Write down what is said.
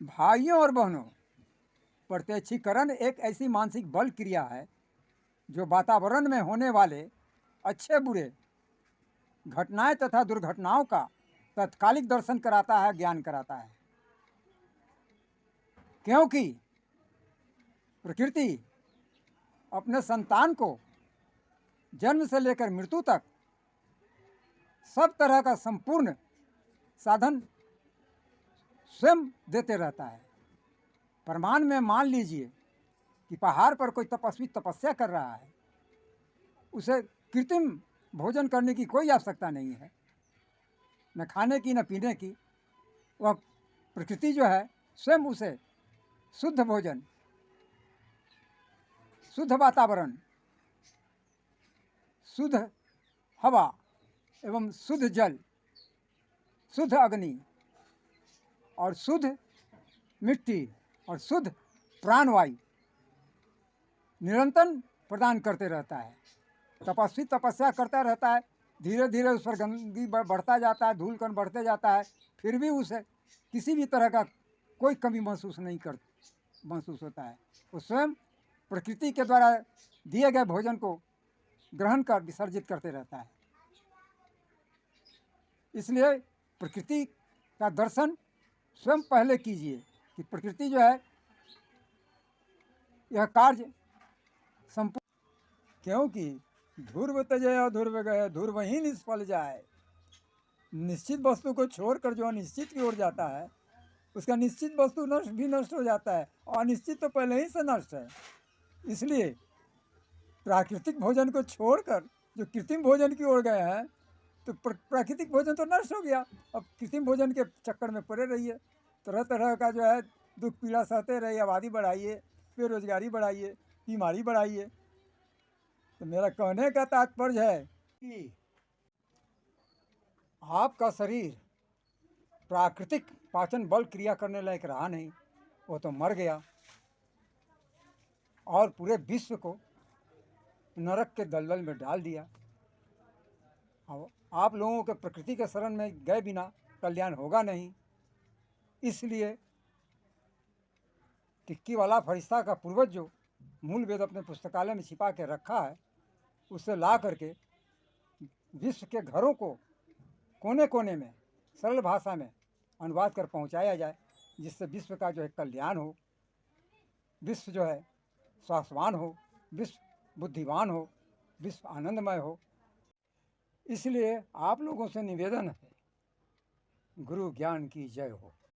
भाइयों और बहनों, प्रत्यक्षीकरण एक ऐसी मानसिक बल क्रिया है जो वातावरण में होने वाले अच्छे बुरे घटनाएं तथा दुर्घटनाओं का तत्कालिक दर्शन कराता है, ज्ञान कराता है। क्योंकि प्रकृति अपने संतान को जन्म से लेकर मृत्यु तक सब तरह का संपूर्ण साधन स्वयं देते रहता है। प्रमाण में मान लीजिए कि पहाड़ पर कोई तपस्वी तपस्या कर रहा है, उसे कृत्रिम भोजन करने की कोई आवश्यकता नहीं है, न खाने की न पीने की। वह प्रकृति जो है स्वयं उसे शुद्ध भोजन, शुद्ध वातावरण, शुद्ध हवा एवं शुद्ध जल, शुद्ध अग्नि और शुद्ध मिट्टी और शुद्ध प्राणवायु निरंतर प्रदान करते रहता है। तपस्वी तपस्या करता रहता है, धीरे धीरे उस पर गंदगी बढ़ता जाता है, धूल कण बढ़ते जाता है, फिर भी उसे किसी भी तरह का कोई कमी महसूस होता है। वो स्वयं प्रकृति के द्वारा दिए गए भोजन को ग्रहण कर विसर्जित करते रहता है। इसलिए प्रकृति का दर्शन स्वयं पहले कीजिए कि प्रकृति जो है यह कार्य संपूर्ण, क्योंकि ध्रुव तजय ध्रुव गए ध्रुव ही निष्फल जाए। निश्चित वस्तु को छोड़कर जो अनिश्चित की ओर जाता है, उसका निश्चित वस्तु नष्ट हो जाता है, और अनिश्चित तो पहले ही से नष्ट है। इसलिए प्राकृतिक भोजन को छोड़कर जो कृत्रिम भोजन की ओर गए हैं, तो प्राकृतिक भोजन तो नष्ट हो गया। अब कृत्रिम भोजन के चक्कर में पड़े रहिए, तरह तरह का जो है दुख पीड़ा सहते रहिए, आबादी बढ़ाइए, बेरोजगारी बढ़ाइए, बीमारी बढ़ाइए। तो मेरा कहने का तात्पर्य है कि आपका शरीर प्राकृतिक पाचन बल क्रिया करने लायक रहा नहीं, वो तो मर गया और पूरे विश्व को नरक के दलदल में डाल दिया। अब आप लोगों के प्रकृति के शरण में गए बिना कल्याण होगा नहीं। इसलिए टिक्की वाला फरिश्ता का पूर्वज जो मूल वेद अपने पुस्तकालय में छिपा के रखा है, उसे ला करके विश्व के घरों को कोने कोने में सरल भाषा में अनुवाद कर पहुंचाया जाए, जिससे विश्व का जो है कल्याण हो, विश्व जो है स्वास्थ्यवान हो, विश्व बुद्धिवान हो, विश्व आनंदमय हो। इसलिए आप लोगों से निवेदन है, गुरु ज्ञान की जय हो।